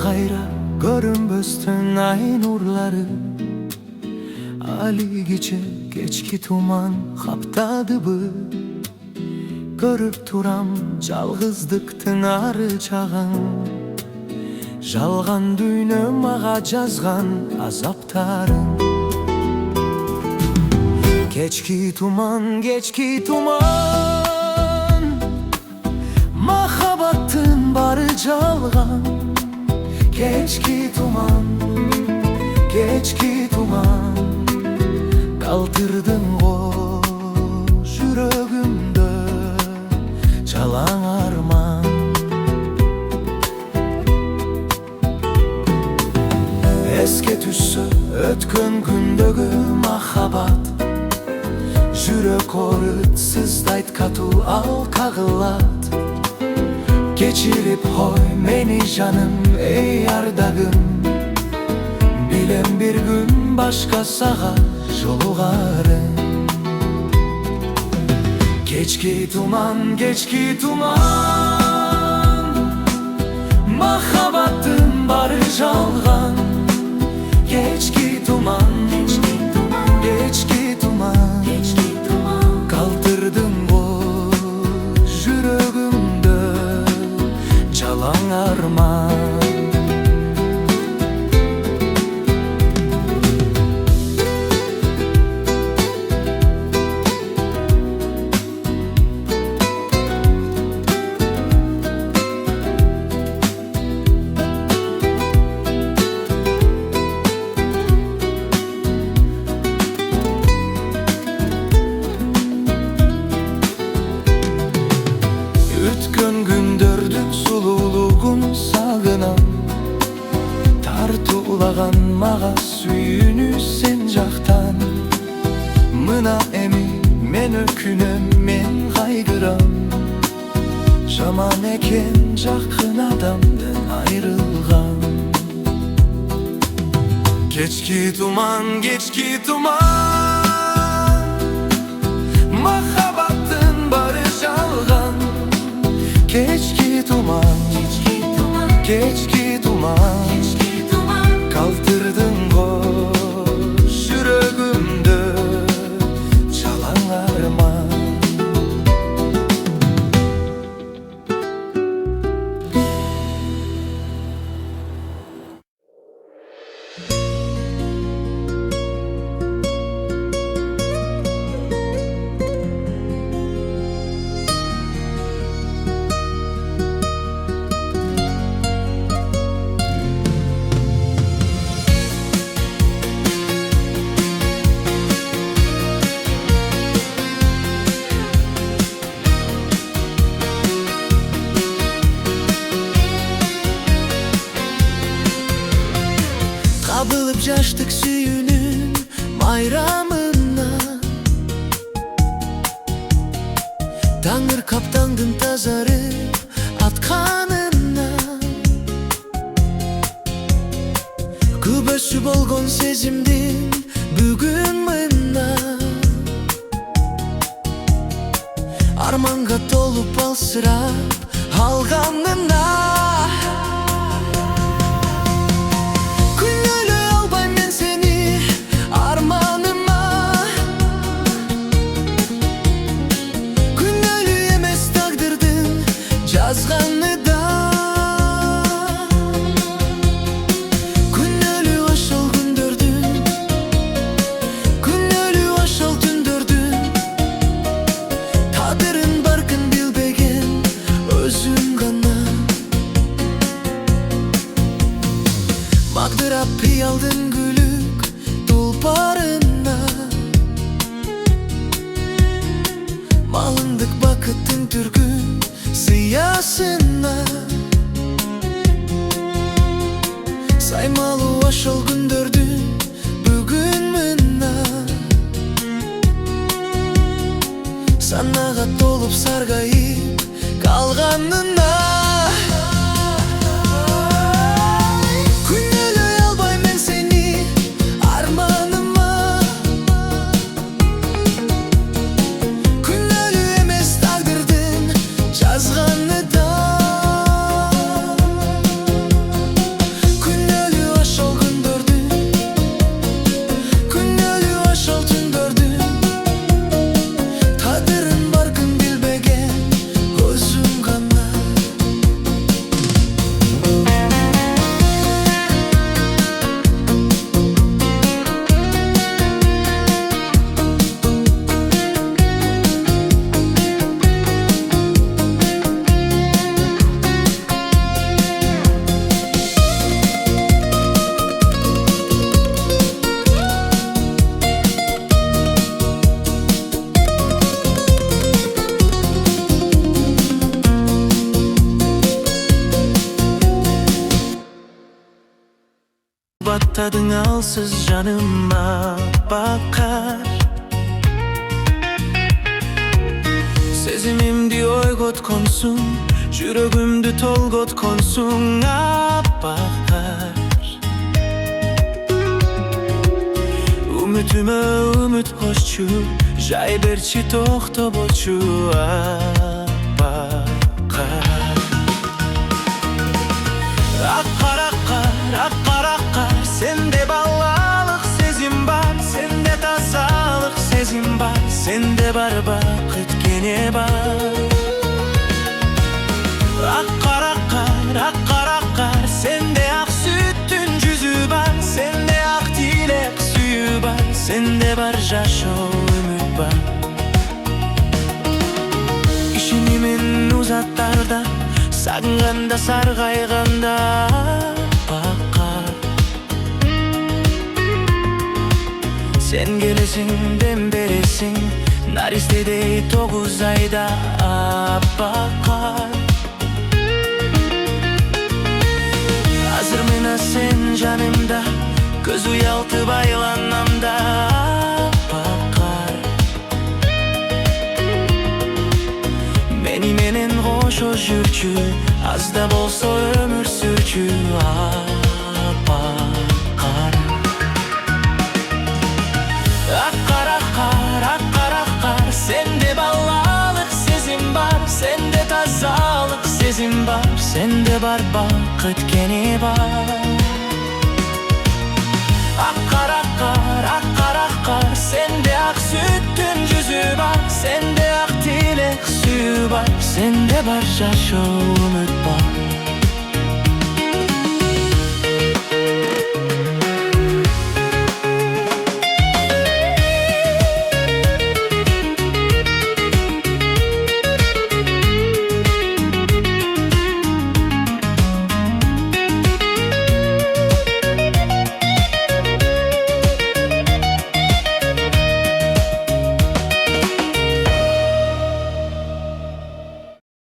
kayra görünböstün ay nurları. Aligice geçki tuman kaptadı. Görüp turam жалгыздыктын ары чагын. Жалган дүйнө мага жазган азаптарын. Geçki tuman Mahabattın barı жалган. Geçki tuman Kaldırdın o жүрөгүмдө жалаң арман. Эске түссө өткөн күндөгү махабат. Жүрөк орытсыздайт катуу ал кагылат. Geçirip koy meni canım ey ardagım. Bilem bir gün başka sağa жолугарым. Geçki tuman Mahabattın barı жалган. Geçki tuman Kaldırdın bu жүрөгүмдө жалаң арман. Өткөн күндөрдүн сулуулугун сагынам. Тартуулаган мага сүйүүнү сен жактан. Мына эми мен өкүнөм, мен кайгырам. Жаман экен жакын адамдын айрылган. Geçki tuman Mahabattın barı жалган. Geçki tuman Kaldırdın o жүрөгүмдө жалаң арман. Kabılıp жаштык сүйүүнүн майрамына. Таңыр каптаңдын тазарып атканына. Күбөсү болгон сезимдин бүгүн мына. Арманга толуп алсырап алганына. Жазганы да күнөлүү ошол күндөрдүн, күнөлүү ошол түндөрдүн. Тадырын баркын билбеген өзүң гана. Магдырап кыялдын күлүк тулпарына. Малындык бакыттын түргүн сыясына. Саймалуу ошол күндөрдүн бүгүн мына. Санага толуп саргайып калганына. Күнөөлөй албайм мен сени арманыма. Күнөөлүү эмес тагдырдын жазганы да. battadın alsız canıma bakar. Sezimimdi oygot konsun, жүрөгүмдү толгот konsun bakar. Үмүтүмө үмүт кошчу, жай берчи токтобочу bakar. Akkar, sende ballalıq sezim var, sende tazalıq sezim var, sende var bakıt gene var. Akkar, sende ak sütün cüzü var, sende ak dilek suyu var, sende var jaş o ümit var. İşinimin uzatlarda, sağganda sargayganda bakar. Sen gelesin ben beresin, nar istedi 9 ayda bakar. Hazır mına sen canımda, göz uyaltı baylanamda bakar. Menen koşo жүрчү, az da bolsa ömür sürçü bakar. Akkar, sende ballalıq sezim var, sende tazalıq sezim var, sende var bakıt gene var. Akkar, sende ak sütün cüzü var, sende ak dilek suyu var, sende var jaş o ümit var.